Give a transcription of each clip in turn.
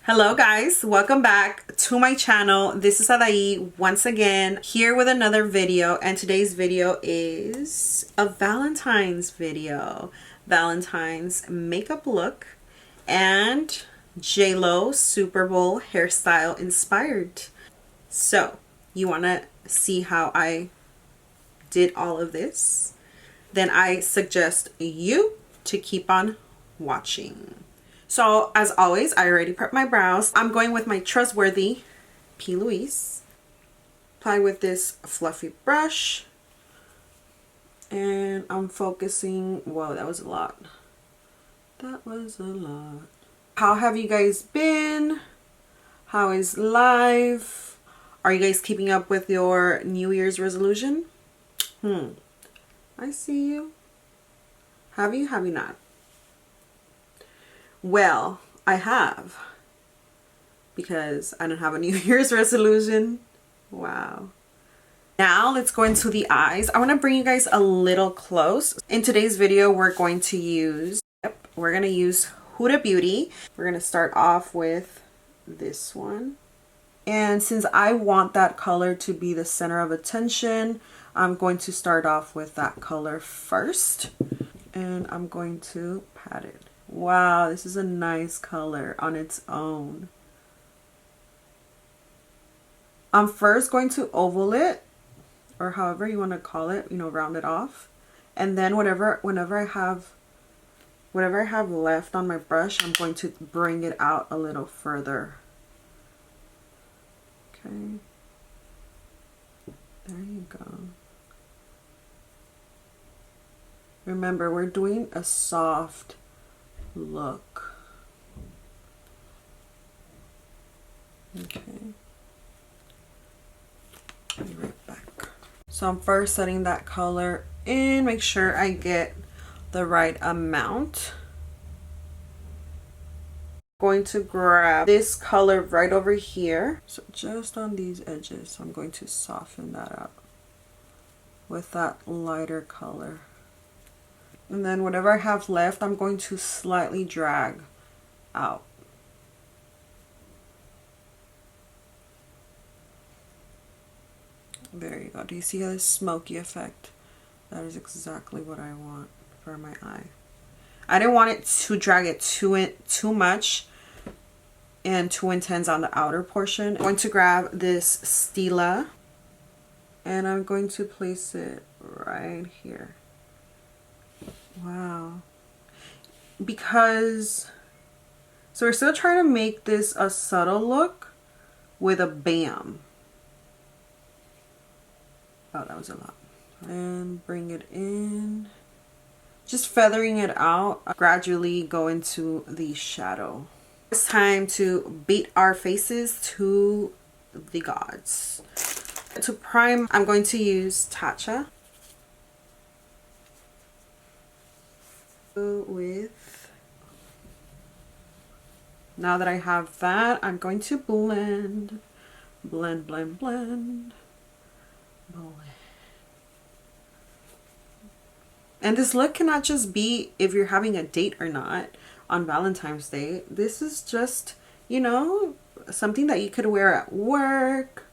Hello guys, welcome back to my channel. This is Adhay once again here with another video, and today's video is a Valentine's video. Valentine's makeup look and J-Lo Super Bowl hairstyle inspired. So you want to see how I did all of this? Then I suggest you to keep on watching. So as always, I already prepped my brows. I'm going with my trustworthy P. Louise. Apply with this fluffy brush. And I'm focusing, whoa, that was a lot. That was a lot. How have you guys been? How is life? Are you guys keeping up with your New Year's resolution? I see you. Have you not? Well, I have, because I don't have a New Year's resolution. Wow. Now let's go into the eyes. I want to bring you guys a little close. In today's video, we're going to use Huda Beauty. We're going to start off with this one. And since I want that color to be the center of attention, I'm going to start off with that color first. And I'm going to pat it. Wow, this is a nice color on its own. I'm first going to oval it, or however you want to call it, you know, round it off. And then whenever I have left on my brush, I'm going to bring it out a little further. Okay. There you go. Remember, we're doing a soft look. Okay. I'll be right back. So I'm first setting that color in. Make sure I get the right amount. I'm going to grab this color right over here. So just on these edges, I'm going to soften that up with that lighter color. And then whatever I have left, I'm going to slightly drag out. There you go. Do you see this smoky effect? That is exactly what I want for my eye. I didn't want it to drag it too much and too intense on the outer portion. I'm going to grab this Stila and I'm going to place it right here. Wow. Because, so we're still trying to make this a subtle look with a bam. Oh, that was a lot. And bring it in. Just feathering it out. Gradually go into the shadow. It's time to beat our faces to the gods. To prime, I'm going to use Tatcha. With, now that I have that, I'm going to blend. And this look cannot just be if you're having a date or not on Valentine's Day. This is just, you know, something that you could wear at work,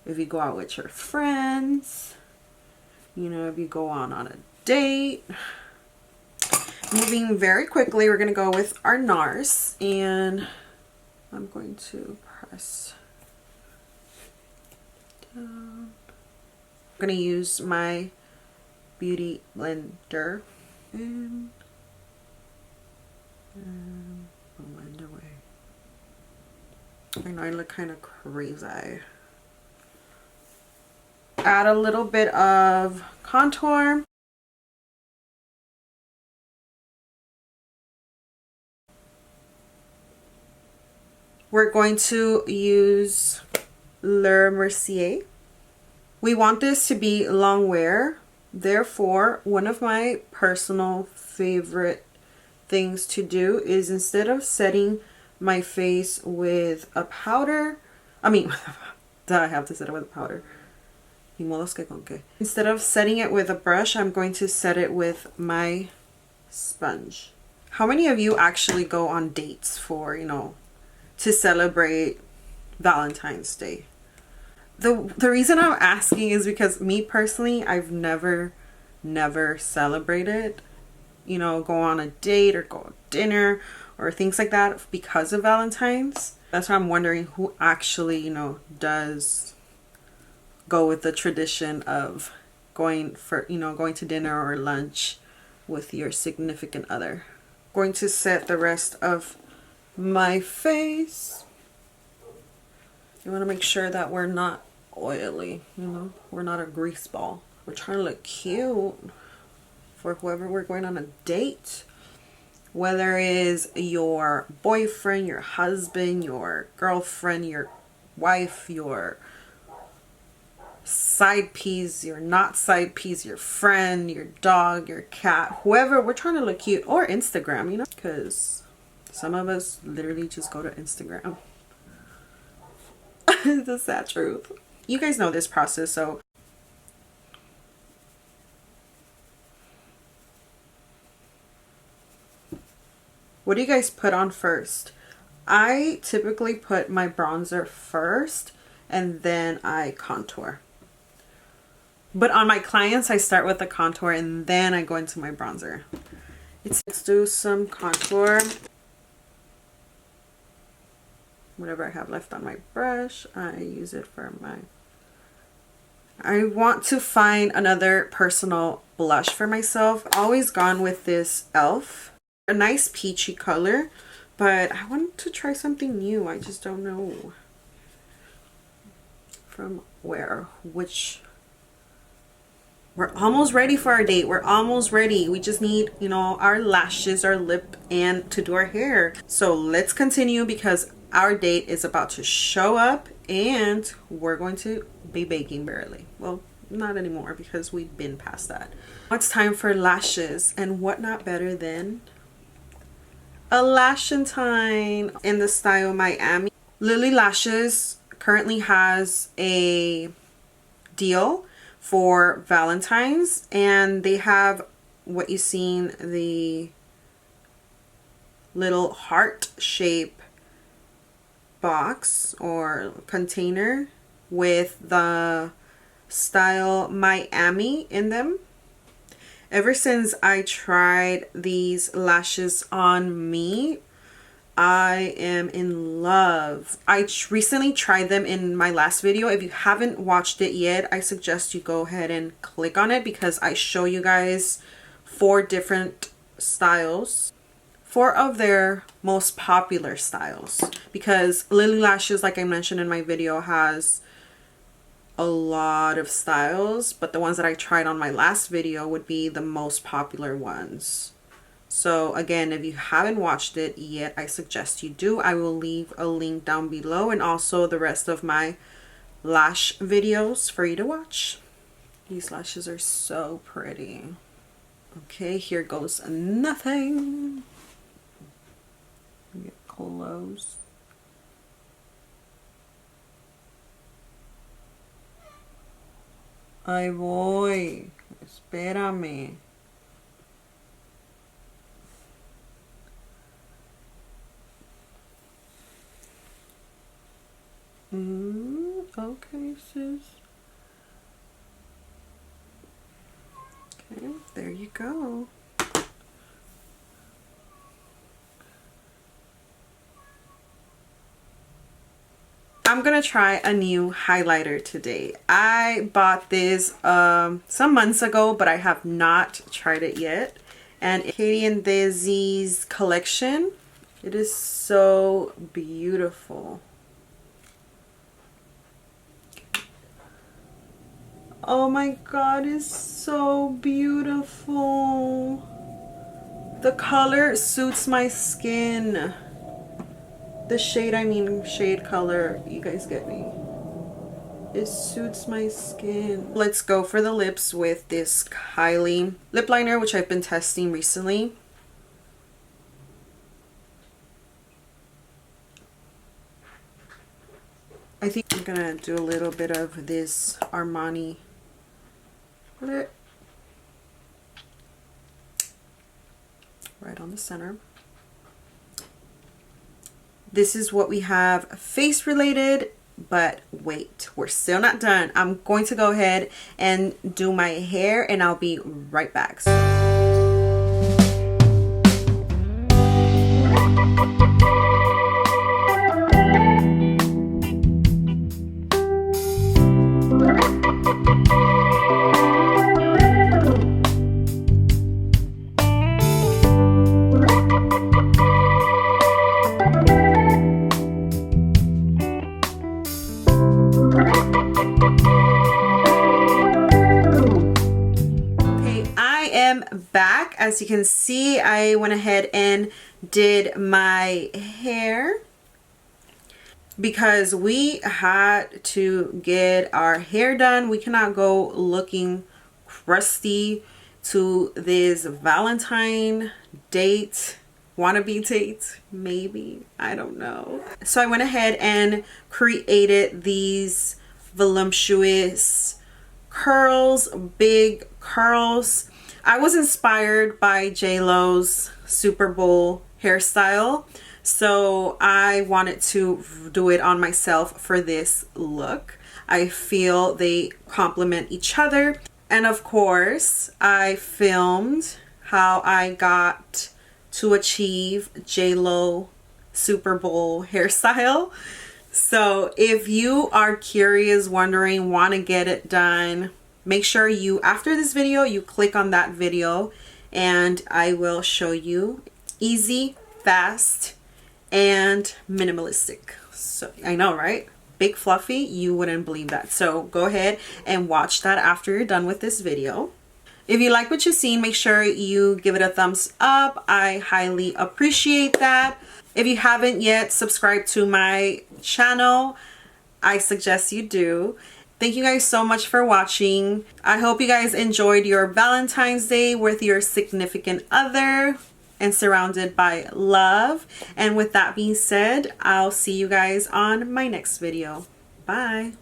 if you go out with your friends, you know, if you go on a date. Moving very quickly, we're going to go with our NARS, and I'm going to press down. I'm going to use my beauty blender and blend away. I know I look kind of crazy. Add a little bit of contour. We're going to use Le Mercier. We want this to be long wear. Therefore, one of my personal favorite things to do is, instead of setting my face with a powder, I have to set it with a powder. Instead of setting it with a brush, I'm going to set it with my sponge. How many of you actually go on dates for, you know, to celebrate Valentine's Day. The reason I'm asking is because me personally, I've never celebrated, you know, go on a date or go to dinner or things like that because of Valentine's. That's why I'm wondering who actually, you know, does go with the tradition of going to dinner or lunch with your significant other. Going to set the rest of my face. You want to make sure that we're not oily, you know, we're not a grease ball. We're trying to look cute for whoever we're going on a date, whether it is your boyfriend, your husband, your girlfriend, your wife, your side piece, your not side piece, your friend, your dog, your cat, whoever. We're trying to look cute. Or Instagram, you know, because some of us literally just go to Instagram. It's the sad truth. You guys know this process, so what do you guys put on first? I typically put my bronzer first and then I contour. But on my clients, I start with the contour and then I go into my bronzer. Let's do some contour. Whatever I have left on my brush, I use it for my... I want to find another personal blush for myself. Always gone with this e.l.f. A nice peachy color, but I want to try something new. I just don't know from where, which... We're almost ready for our date. We're almost ready. We just need, you know, our lashes, our lip, and to do our hair. So let's continue because our date is about to show up and we're going to be baking barely. Well, not anymore because we've been past that. Now it's time for lashes, and what not better than a Valentine in the style Miami. Lilly Lashes currently has a deal for Valentine's, and they have what you seen, the little heart shape box or container with the style Miami in them. Ever since I tried these lashes on me, I am in love. I recently tried them in my last video. If you haven't watched it yet, I suggest you go ahead and click on it because I show you guys 4 different styles, 4 of their most popular styles, because Lilly Lashes, like I mentioned in my video, has a lot of styles, but the ones that I tried on my last video would be the most popular ones. So again, if you haven't watched it yet, I suggest you do. I will leave a link down below and also the rest of my lash videos for you to watch. These lashes are so pretty. Okay, here goes nothing. Get close. Ay voy, espérame. Okay, sis. Okay, there you go. I'm gonna try a new highlighter today. I bought this some months ago, but I have not tried it yet. And Katie and Daisy's collection. It is so beautiful. Oh my god, it's so beautiful. The color suits my skin. The shade, I mean shade color, you guys get me. It suits my skin. Let's go for the lips with this Kylie lip liner, which I've been testing recently. I think I'm gonna do a little bit of this Armani lip right on the center. This is what we have face related. But wait, we're still not done. I'm going to go ahead and do my hair and I'll be right back. Back. As you can see, I went ahead and did my hair because we had to get our hair done. We cannot go looking crusty to this Valentine date, wannabe date, maybe, I don't know. So I went ahead and created these voluptuous curls, big curls. I was inspired by J-Lo's Super Bowl hairstyle, so I wanted to do it on myself for this look. I feel they complement each other. And of course, I filmed how I got to achieve J-Lo Super Bowl hairstyle. So if you are curious, wondering, want to get it done, make sure you, after this video, you click on that video and I will show you easy, fast, and minimalistic. So I know, right? Big fluffy, you wouldn't believe that. So go ahead and watch that after you're done with this video. If you like what you've seen, make sure you give it a thumbs up. I highly appreciate that. If you haven't yet subscribed to my channel, I suggest you do. Thank you guys so much for watching. I hope you guys enjoyed your Valentine's Day with your significant other and surrounded by love. And with that being said, I'll see you guys on my next video. Bye.